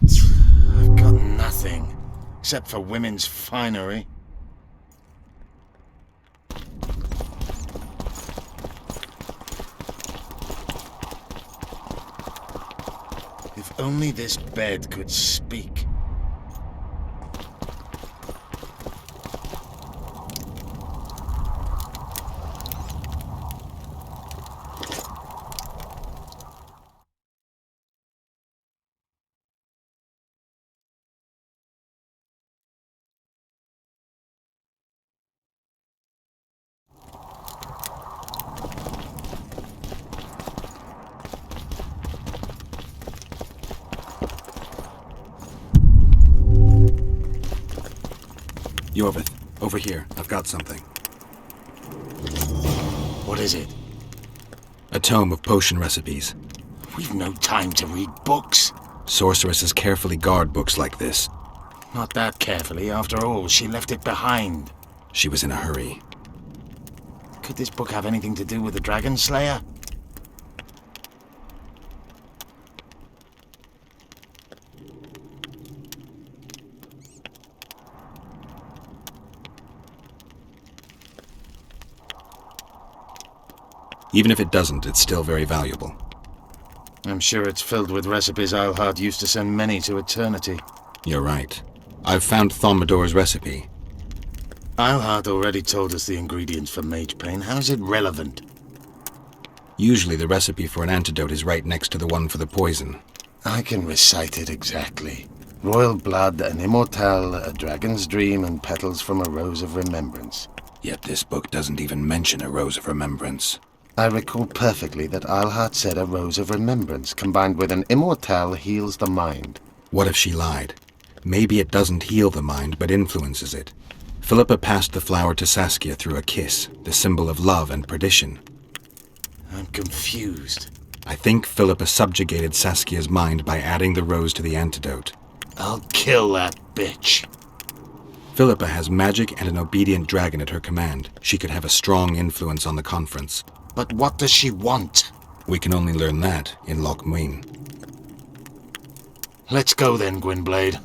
I've got nothing, except for women's finery. If only this bed could speak. Yorvith, over here. I've got something. What is it? A tome of potion recipes. We've no time to read books. Sorceresses carefully guard books like this. Not that carefully. After all, she left it behind. She was in a hurry. Could this book have anything to do with the Dragon Slayer? Even if it doesn't, it's still very valuable. I'm sure it's filled with recipes Eilhart used to send many to eternity. You're right. I've found Thaumadour's recipe. Eilhart already told us the ingredients for mage pain. How's it relevant? Usually the recipe for an antidote is right next to the one for the poison. I can recite it exactly. Royal blood, an immortal, a dragon's dream, and petals from a rose of remembrance. Yet this book doesn't even mention a rose of remembrance. I recall perfectly that Eilhart said a rose of remembrance combined with an immortal heals the mind. What if she lied? Maybe it doesn't heal the mind, but influences it. Philippa passed the flower to Saskia through a kiss, the symbol of love and perdition. I'm confused. I think Philippa subjugated Saskia's mind by adding the rose to the antidote. I'll kill that bitch. Philippa has magic and an obedient dragon at her command. She could have a strong influence on the conference. But what does she want? We can only learn that in Lochmuin. Let's go then, Gwynblade.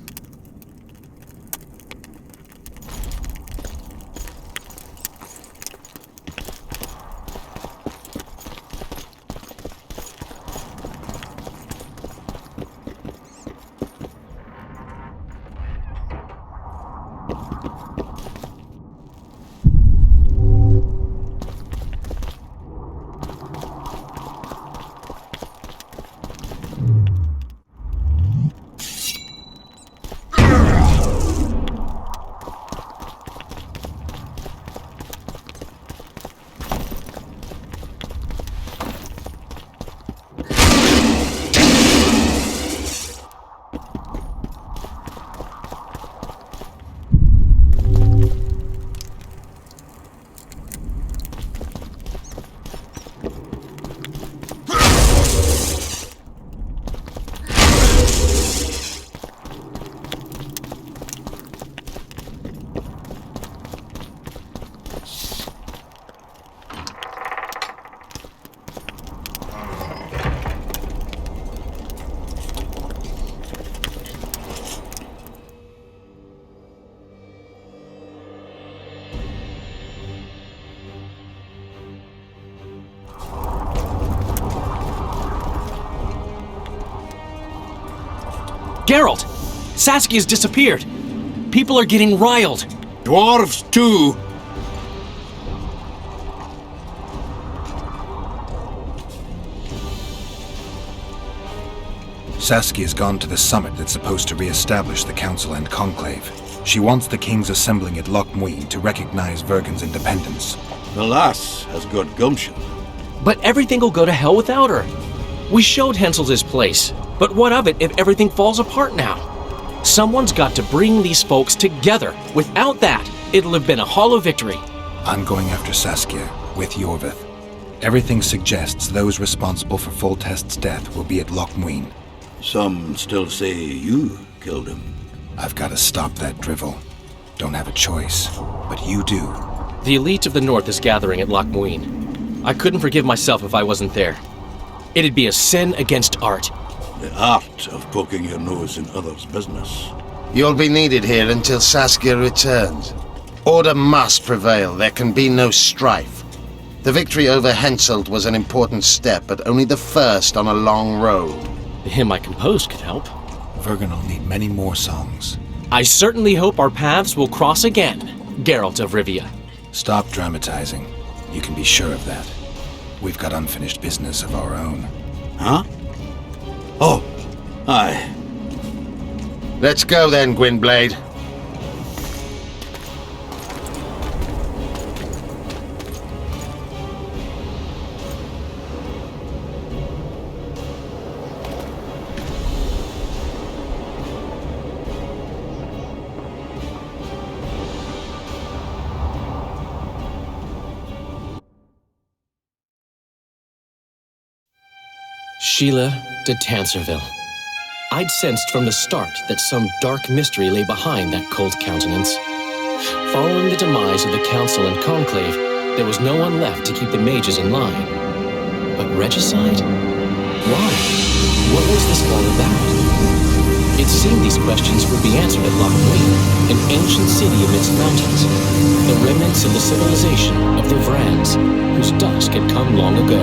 Geralt! Saskia's disappeared! People are getting riled! Dwarves, too! Saskia's gone to the summit that's supposed to re-establish the Council and Conclave. She wants the kings assembling at Lochmuin to recognize Vergen's independence. The lass has got gumption. But everything will go to hell without her. We showed Hensel's his place, but what of it if everything falls apart now? Someone's got to bring these folks together. Without that, it'll have been a hollow victory. I'm going after Saskia, with Yorvith. Everything suggests those responsible for Foltest's death will be at Lochmuin. Some still say you killed him. I've got to stop that drivel. Don't have a choice, but you do. The elite of the North is gathering at Lochmuin. I couldn't forgive myself if I wasn't there. It'd be a sin against art. The art of poking your nose in others' business. You'll be needed here until Saskia returns. Order must prevail. There can be no strife. The victory over Henselt was an important step, but only the first on a long road. The hymn I composed could help. Vergen will need many more songs. I certainly hope our paths will cross again, Geralt of Rivia. Stop dramatizing. You can be sure of that. We've got unfinished business of our own. Huh? Oh, aye. Let's go then, Gwynblade. Sheila de Tanserville. I'd sensed from the start that some dark mystery lay behind that cold countenance. Following the demise of the Council and Conclave, there was no one left to keep the mages in line. But regicide? Why? What was this all about? It seemed these questions would be answered at Loch Muin, an ancient city amidst mountains, the remnants of the civilization of the Vrans, whose dusk had come long ago.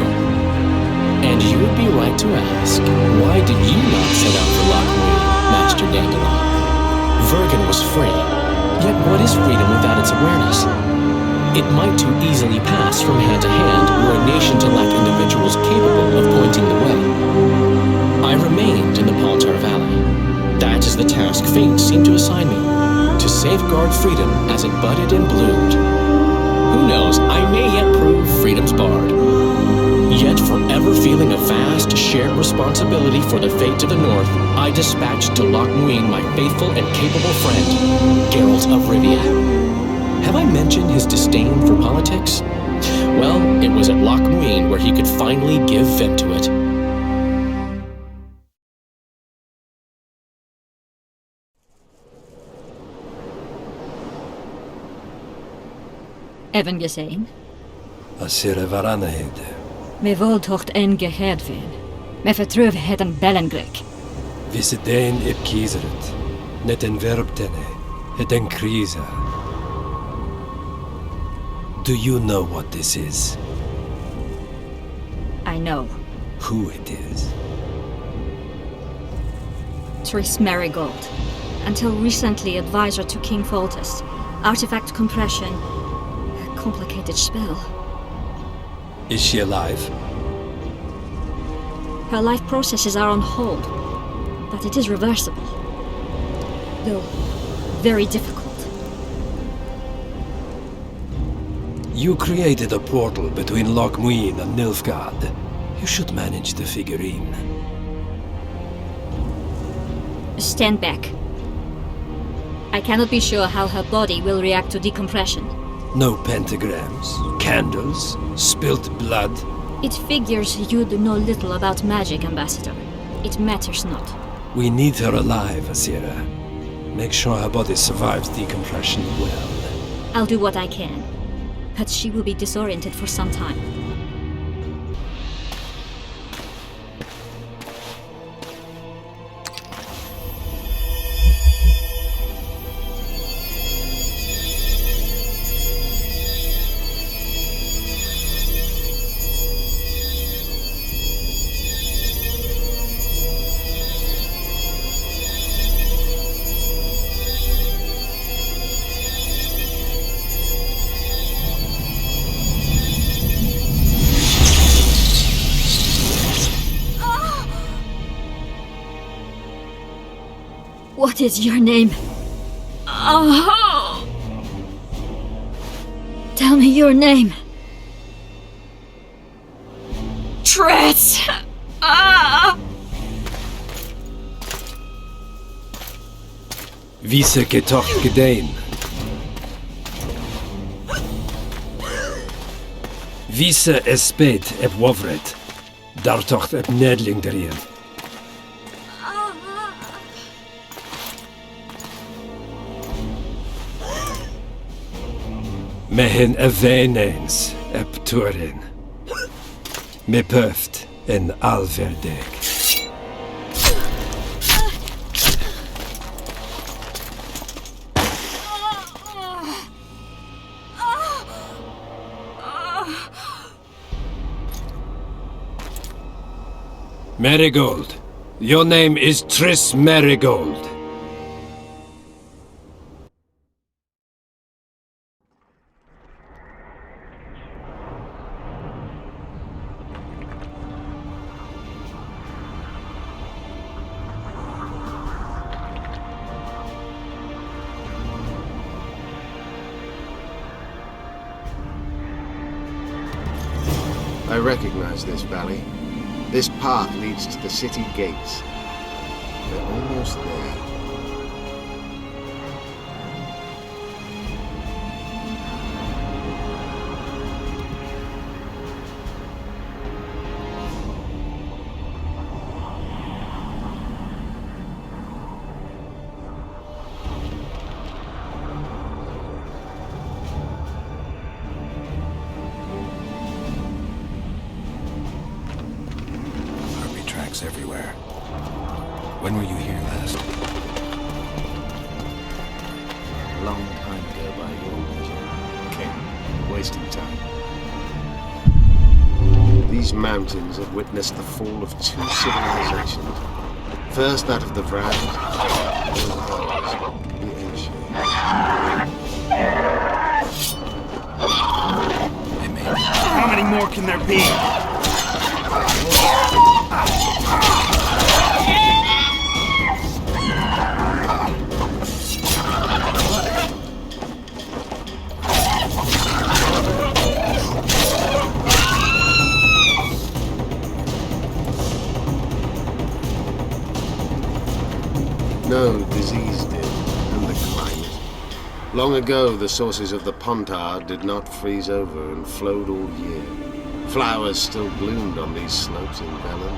And you would be right to ask, why did you not set out for Loch Muin, Master Dandelion? Vergen was free, yet what is freedom without its awareness? It might too easily pass from hand to hand were a nation to lack individuals capable of pointing the way. I remained in the Paltar Valley. That is the task fate seemed to assign me, to safeguard freedom as it budded and bloomed. Who knows, I may yet prove freedom's bard. Yet forever feeling a vast, shared responsibility for the fate of the North, I dispatched to Loch Muin my faithful and capable friend, Geralt of Rivia. Have I mentioned his disdain for politics? Well, it was at Loch Muin where he could finally give vent to it. Even gesehen? Asire varanheid. Me voltocht en gehedvin. Me vertruv heden bellengrek. Visse dein ep kiezeret. Net en verbtene. Het en krisa. Do you know what this is? I know. Who it is? Tris Marigold. Until recently advisor to King Foltest. Artifact compression. A complicated spell. Is she alive? Her life processes are on hold. But it is reversible. Though very difficult. You created a portal between Loch Muin and Nilfgaard. You should manage the figurine. Stand back. I cannot be sure how her body will react to decompression. No pentagrams, candles, spilt blood. It figures you do know little about magic, Ambassador. It matters not. We need her alive, Asira. Make sure her body survives decompression well. I'll do what I can. But she will be disoriented for some time. What is your name? Oh! Tell me your name. Tris! Vise getocht gedein. Vise espet ep wovret. Dartocht ep nedling derien. Mehen eveneens ep turin. Me pöft and Alverdeg. Marigold. Your name is Triss Marigold. I recognize this valley. This path leads to the city gates. We're almost there. Everywhere. When were you here last? A long time ago by your measure. King, wasting time. These mountains have witnessed the fall of two civilizations. First that of the Vrans, then ours, the ancient. How many more can there be? No, disease did, and the climate. Long ago, the sources of the Pontar did not freeze over and flowed all year. Flowers still bloomed on these slopes in Velen.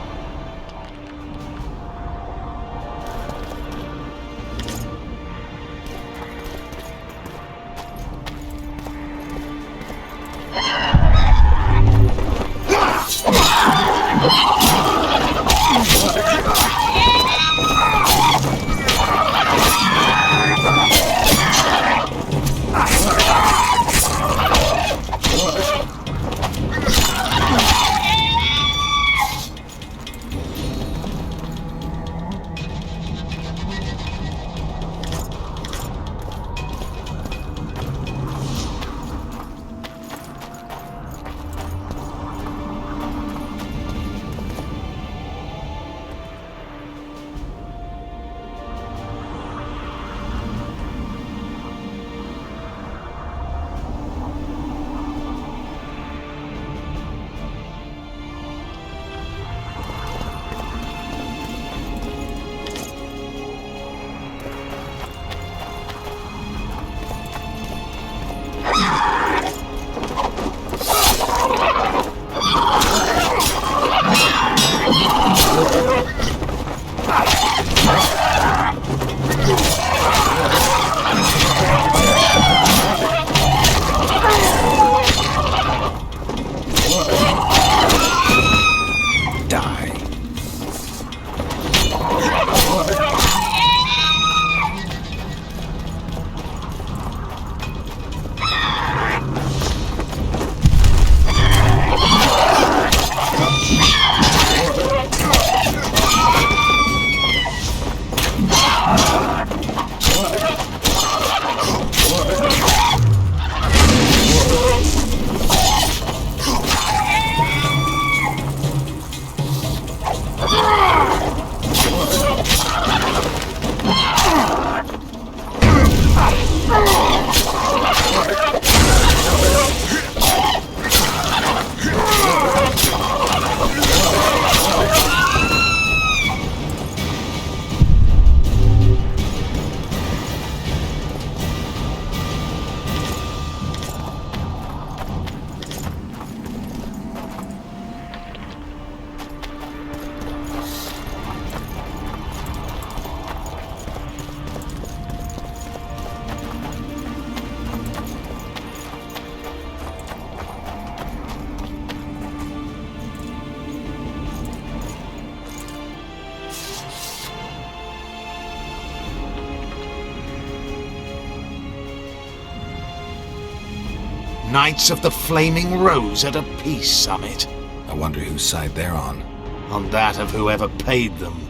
Knights of the Flaming Rose at a peace summit. I wonder whose side they're on. On that of whoever paid them.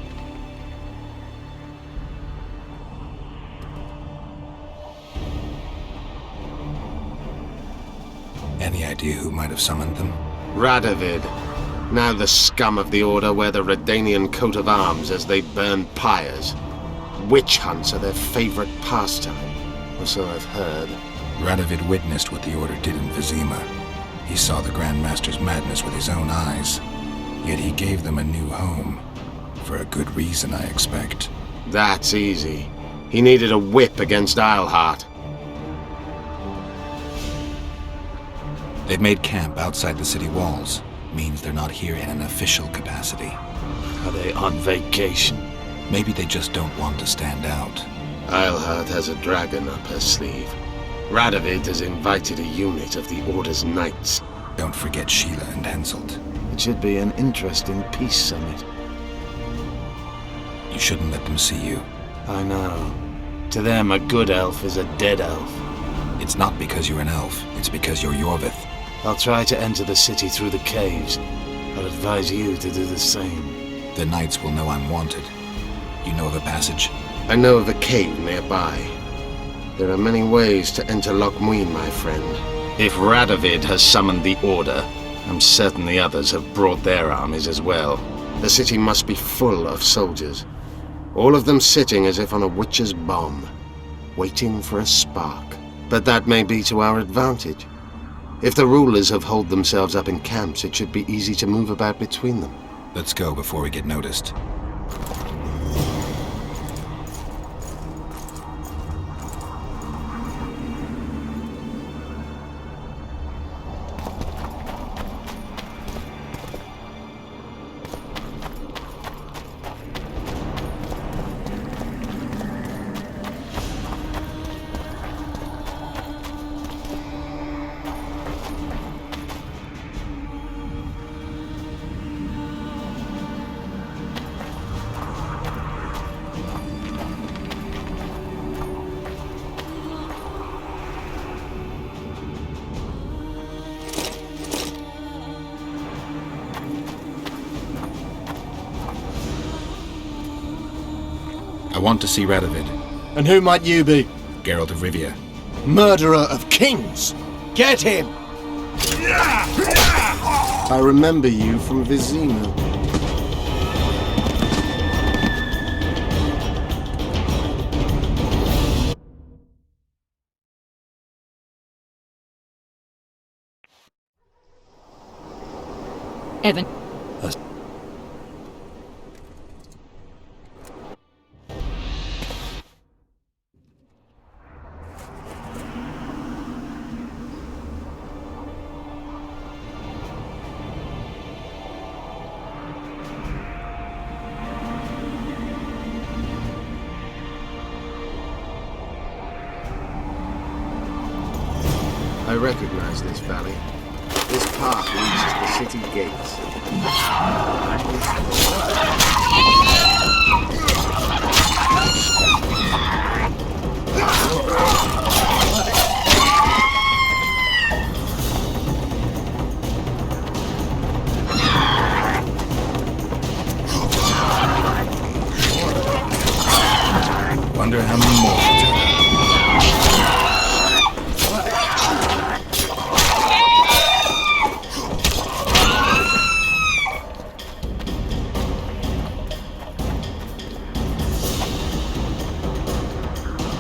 Any idea who might have summoned them? Radovid. Now the scum of the Order wear the Redanian coat of arms as they burn pyres. Witch hunts are their favorite pastime, or so I've heard. Radovid witnessed what the Order did in Vizima. He saw the Grand Master's madness with his own eyes. Yet he gave them a new home. For a good reason, I expect. That's easy. He needed a whip against Isleheart. They've made camp outside the city walls. Means they're not here in an official capacity. Are they on vacation? Maybe they just don't want to stand out. Isleheart has a dragon up her sleeve. Radovid has invited a unit of the Order's knights. Don't forget Sheila and Henselt. It should be an interesting peace summit. You shouldn't let them see you. I know. To them, a good elf is a dead elf. It's not because you're an elf. It's because you're Yorvith. I'll try to enter the city through the caves. I'd advise you to do the same. The knights will know I'm wanted. You know of a passage? I know of a cave nearby. There are many ways to enter Loch Muin, my friend. If Radovid has summoned the Order, I'm certain the others have brought their armies as well. The city must be full of soldiers. All of them sitting as if on a witch's bomb, waiting for a spark. But that may be to our advantage. If the rulers have holed themselves up in camps, it should be easy to move about between them. Let's go before we get noticed. I want to see Radovid. And who might you be? Geralt of Rivia. Murderer of kings! Get him! I remember you from Vizima. Evan. I recognize this valley. This path leads to the city gates. Wonder how many more will turn up.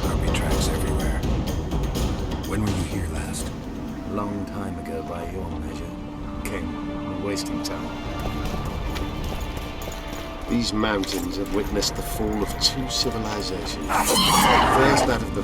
Army tracks everywhere. When were you here last? Long time ago by your measure. King, we're wasting time. These mountains have witnessed the fall of two civilizations. First that of the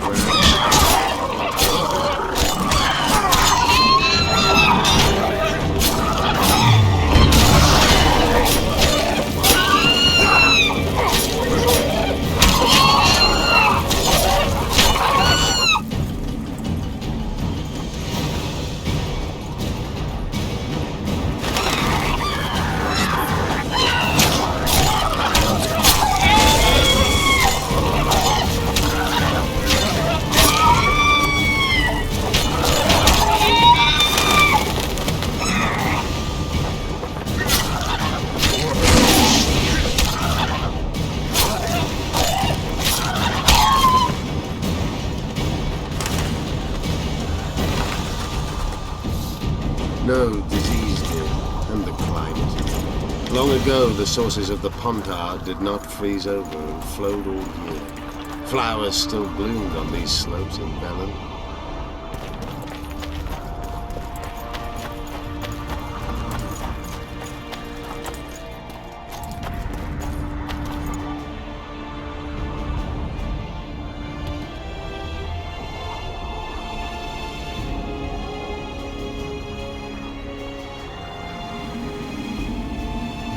No, disease did, and the climate. Long ago, the sources of the Pontar did not freeze over and flowed all year. Flowers still bloomed on these slopes in Bellum.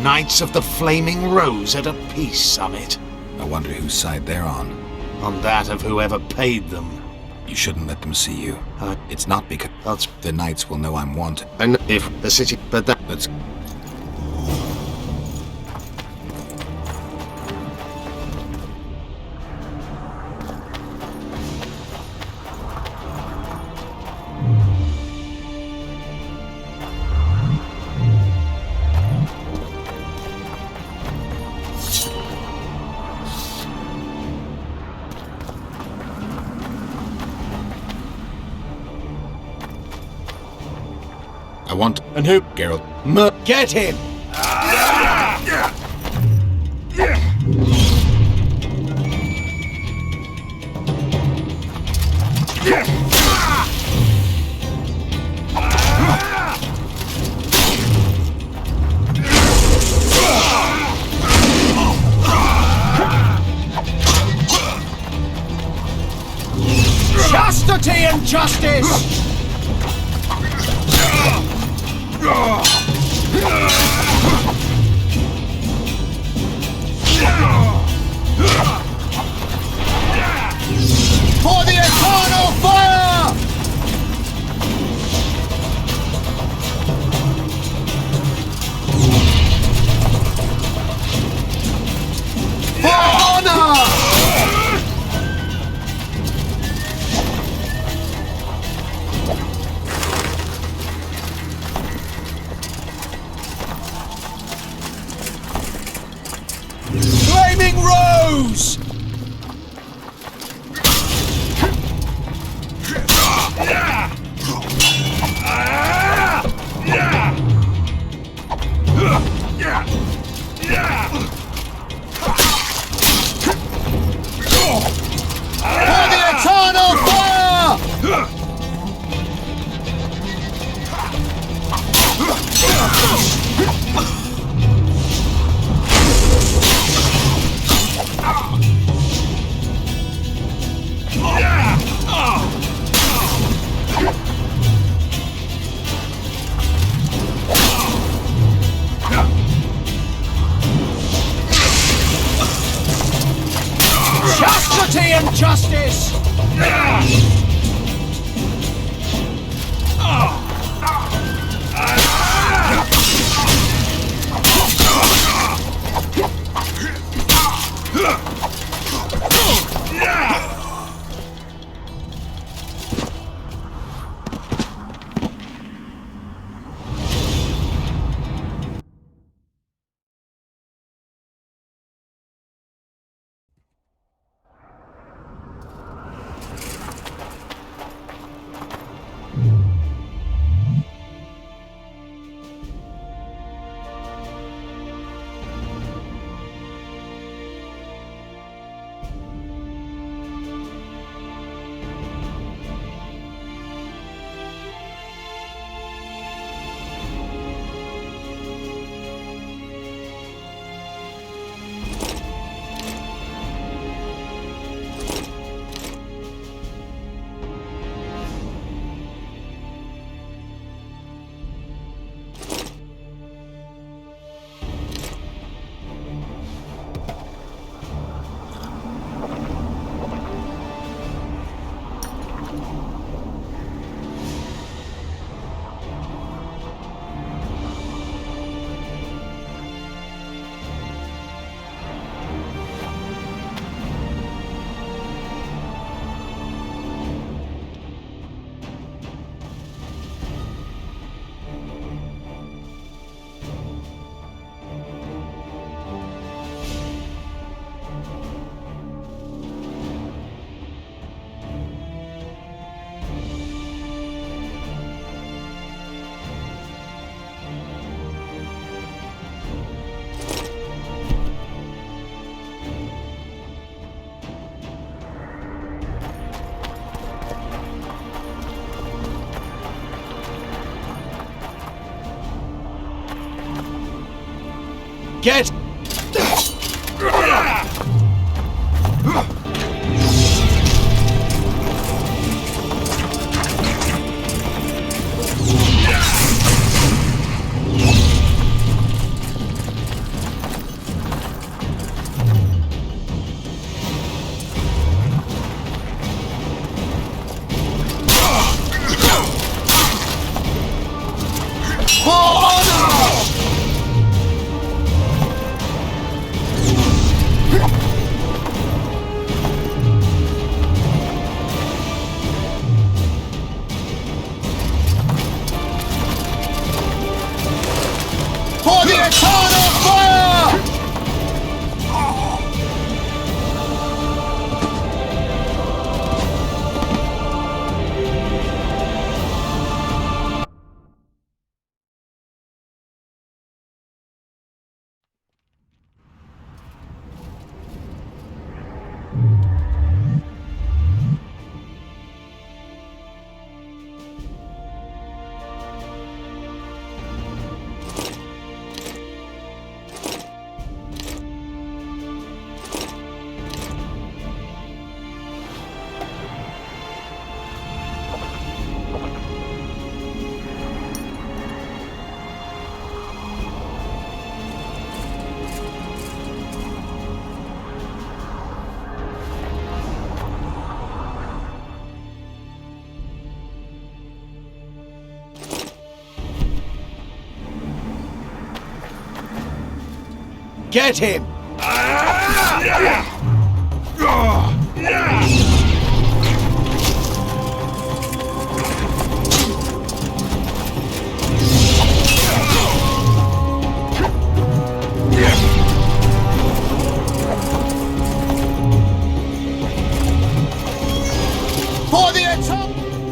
Knights of the Flaming Rose at a peace summit. I wonder whose side they're on. On that of whoever paid them. You shouldn't let them see you. It's not because the knights will know I'm wanted. And if the city, but that... Let's... I want... And who? Geralt. Get him! Chastity and justice! For the eternal fire! For honor! Flaming Rose! Get... For the eternal fire! Get him! For the eternal fire!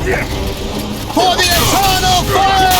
For the eternal fire!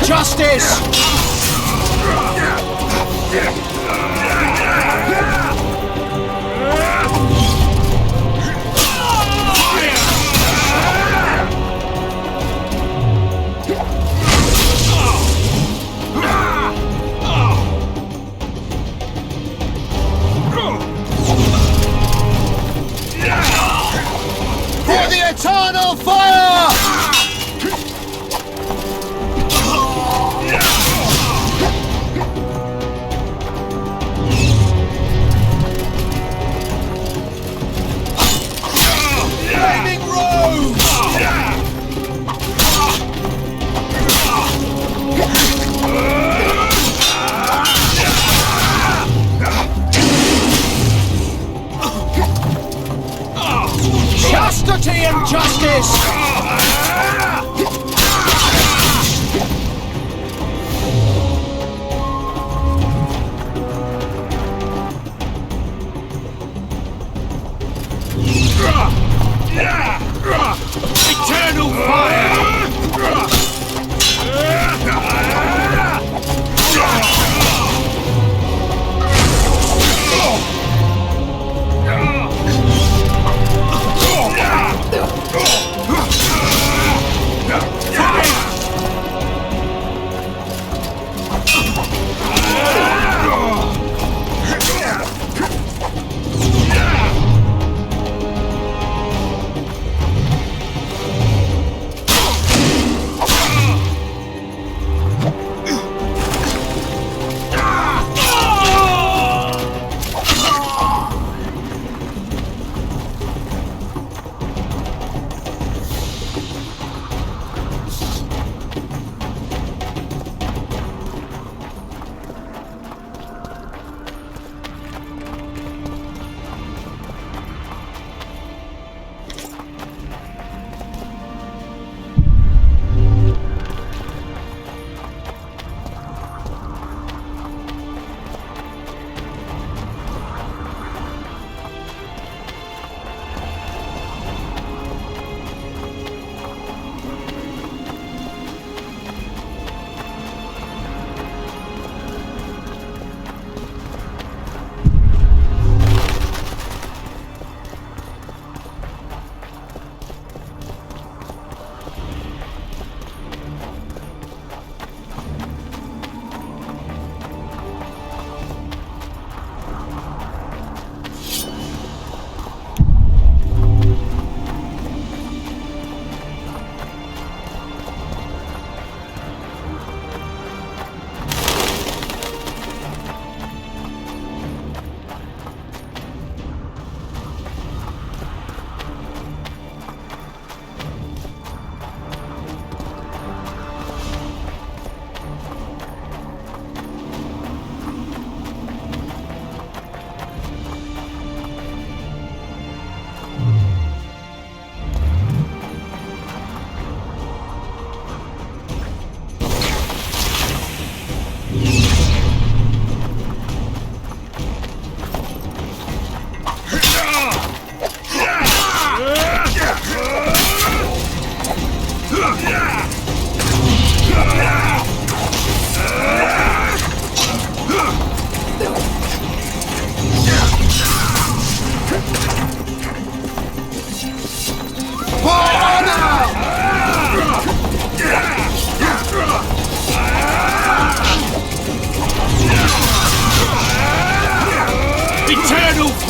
Justice! For the eternal fire! Chastity and justice! Eternal fire!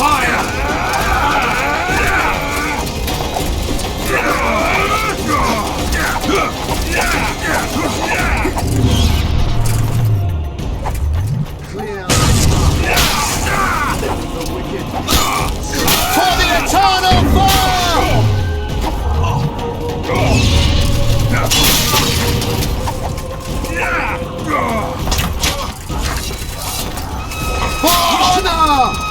For the eternal fire! For honor!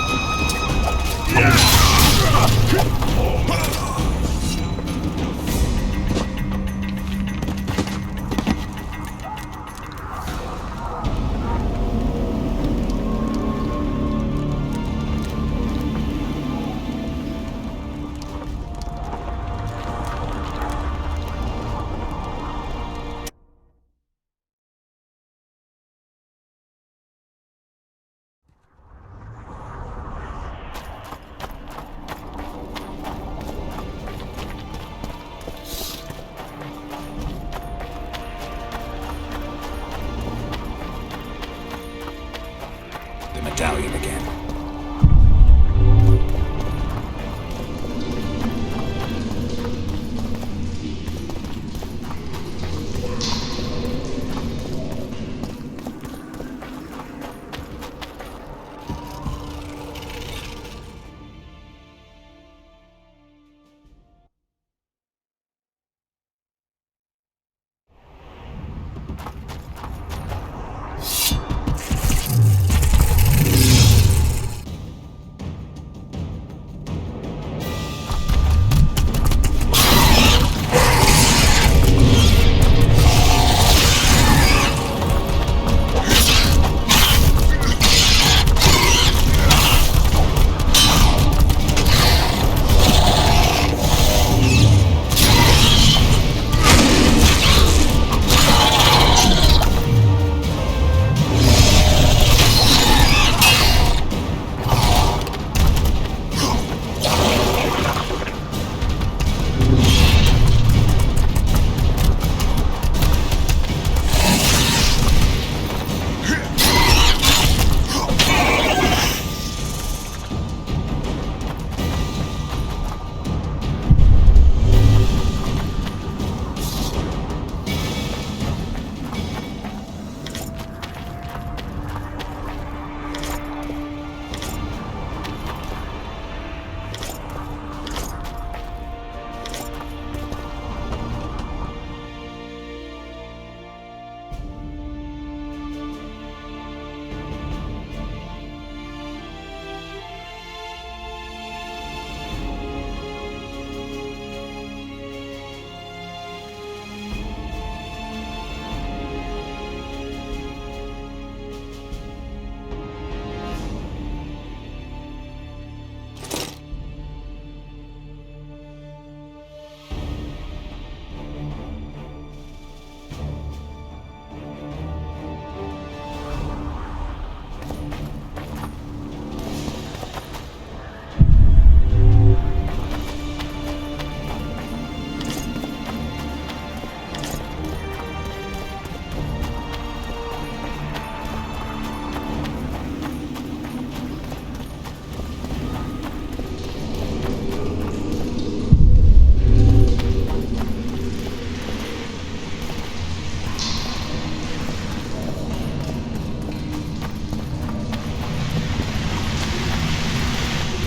The medallion again.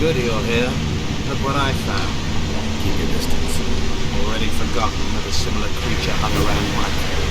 Good you're here. Look what I found. Keep your distance. Already forgotten that a similar creature hung around my cave.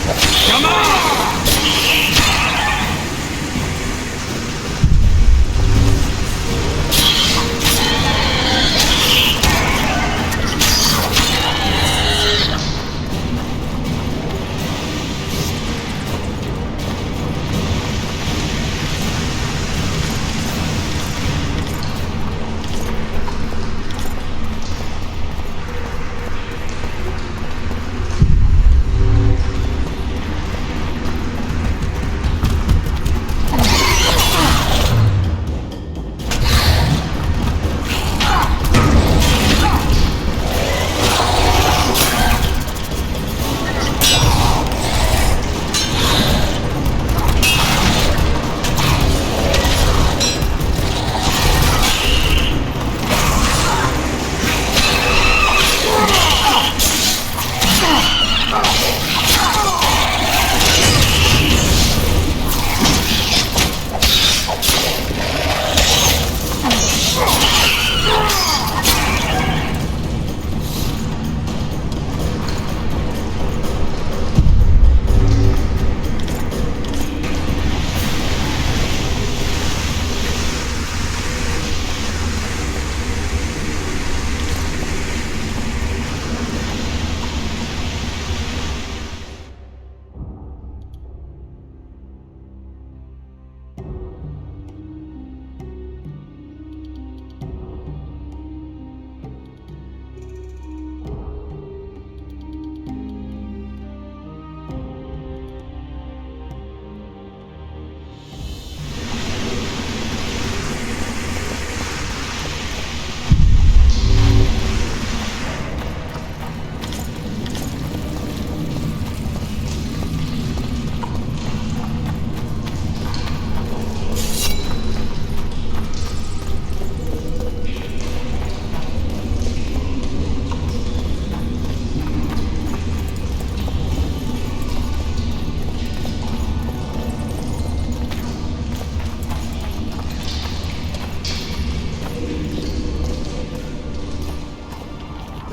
Come on!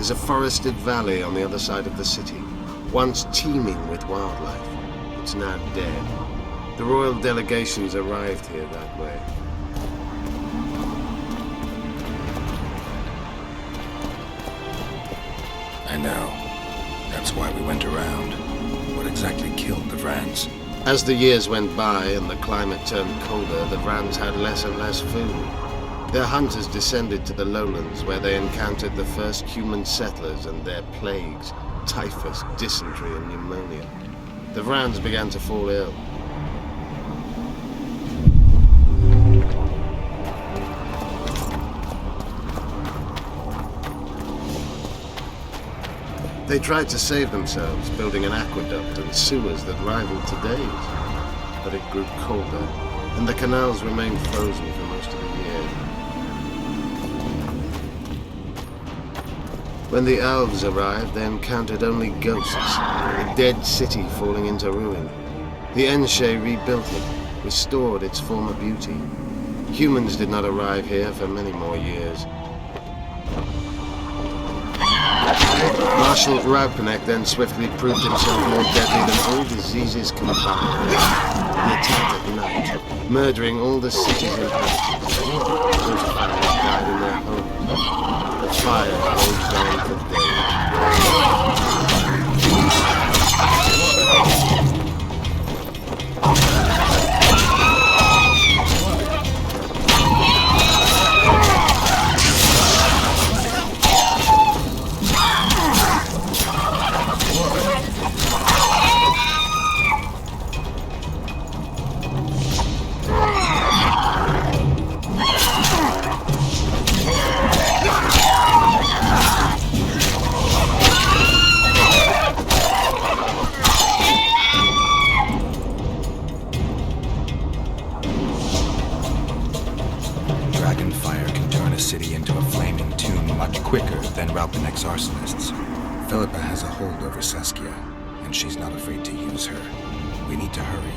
There's a forested valley on the other side of the city, once teeming with wildlife. It's now dead. The royal delegations arrived here that way. I know. That's why we went around. What exactly killed the Vrans? As the years went by and the climate turned colder, the Vrans had less and less food. Their hunters descended to the lowlands where they encountered the first human settlers and their plagues, typhus, dysentery, and pneumonia. The Vrans began to fall ill. They tried to save themselves, building an aqueduct and sewers that rivaled today's. But it grew colder, and the canals remained frozen for most of the year. When the elves arrived, they encountered only ghosts, a dead city falling into ruin. The Enshe rebuilt it, restored its former beauty. Humans did not arrive here for many more years. Marshal Raupenek then swiftly proved himself more deadly than all diseases combined. He attacked at night, murdering all the city's inhabitants. Those fires died in their homes. The fire raged on for days. Raupenek's arsonists. Philippa has a hold over Saskia, and she's not afraid to use her. We need to hurry.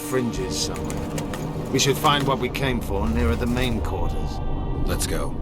fringes somewhere. We should find what we came for nearer the main quarters. Let's go.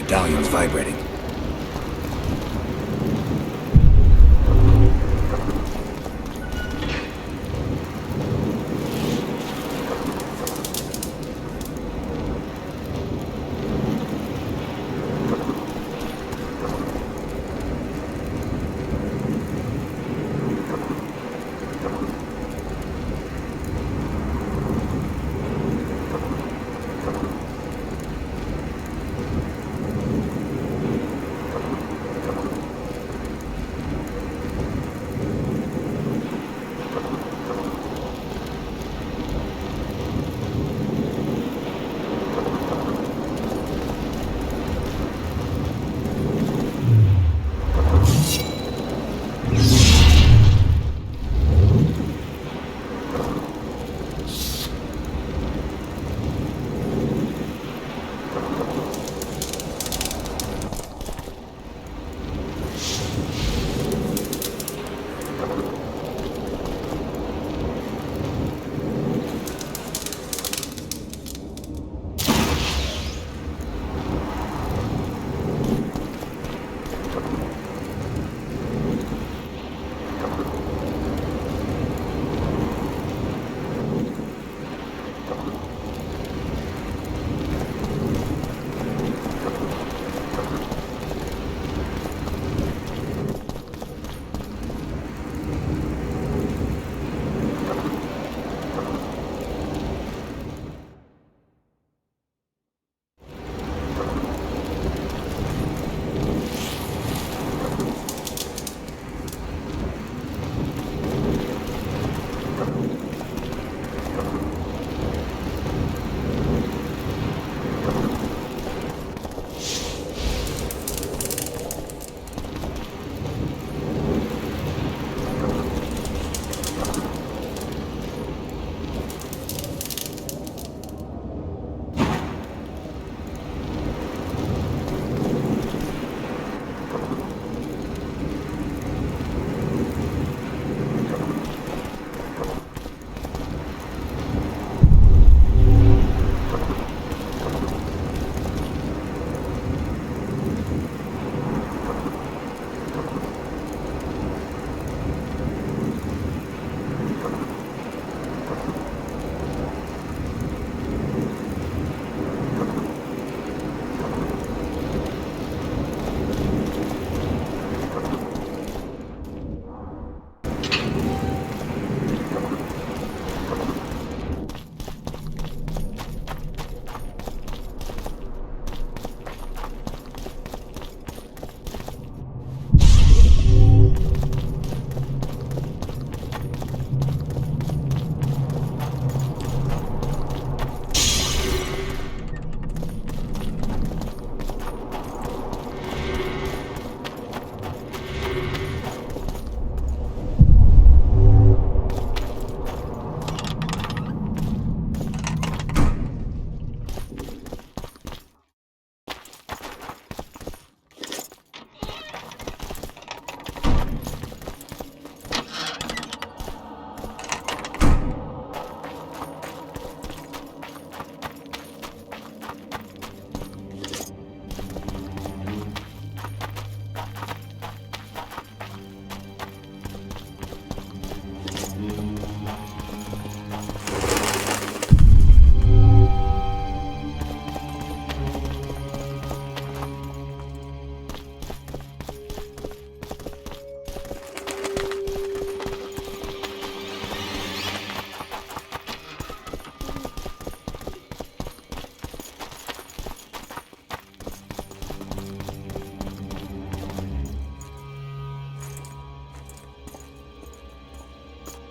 Medallion's vibrating.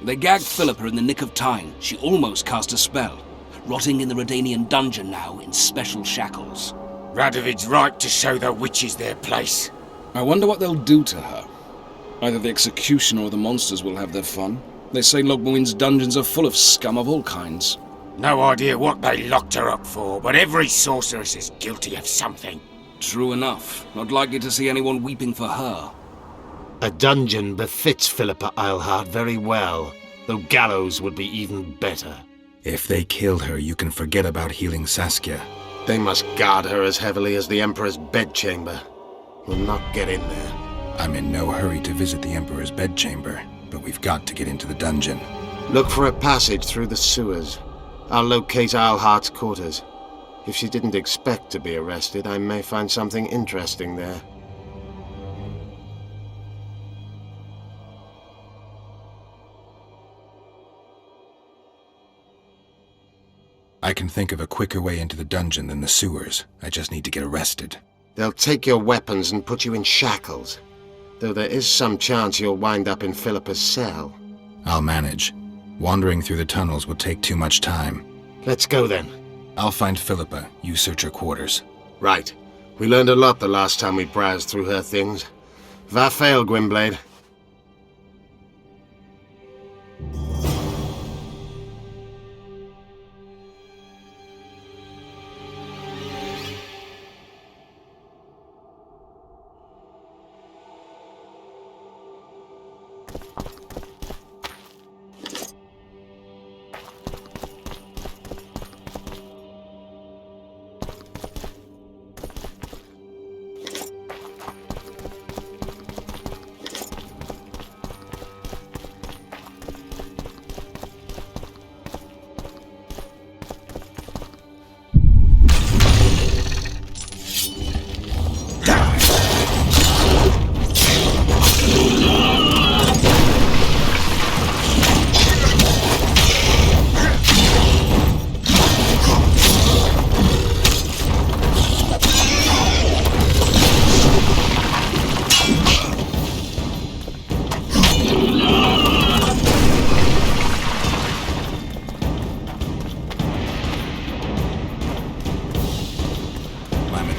They gagged Philippa in the nick of time. She almost cast a spell. Rotting in the Redanian dungeon now in special shackles. Radovid's right to show the witches their place. I wonder what they'll do to her. Either the executioner or the monsters will have their fun. They say Logmuin's dungeons are full of scum of all kinds. No idea what they locked her up for, but every sorceress is guilty of something. True enough. Not likely to see anyone weeping for her. A dungeon befits Philippa Eilhart very well, though gallows would be even better. If they kill her, you can forget about healing Saskia. They must guard her as heavily as the Emperor's bedchamber. We'll not get in there. I'm in no hurry to visit the Emperor's bedchamber, but we've got to get into the dungeon. Look for a passage through the sewers. I'll locate Eilhart's quarters. If she didn't expect to be arrested, I may find something interesting there. I can think of a quicker way into the dungeon than the sewers. I just need to get arrested. They'll take your weapons and put you in shackles, though there is some chance you'll wind up in Philippa's cell. I'll manage. Wandering through the tunnels would take too much time. Let's go then. I'll find Philippa. You search her quarters. Right. We learned a lot the last time we browsed through her things. Va fail, Gwynblade.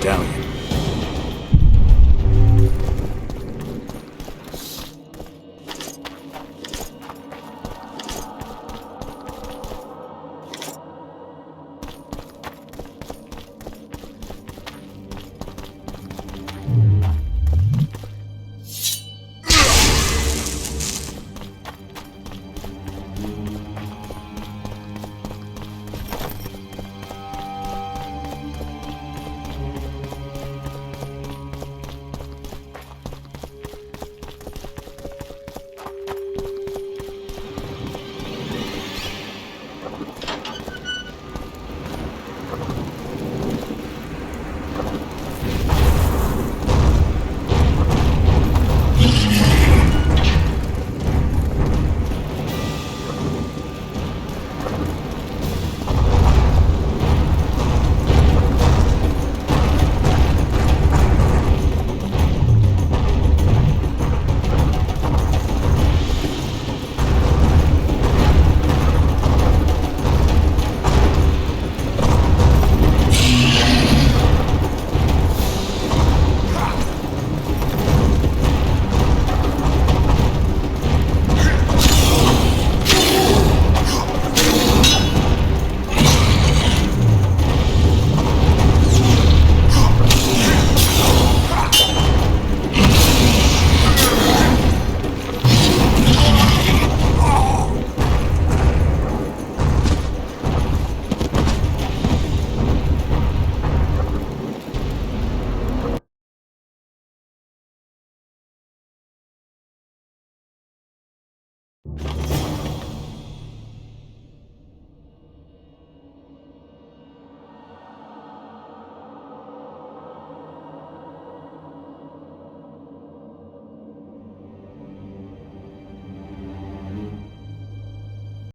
Medallion.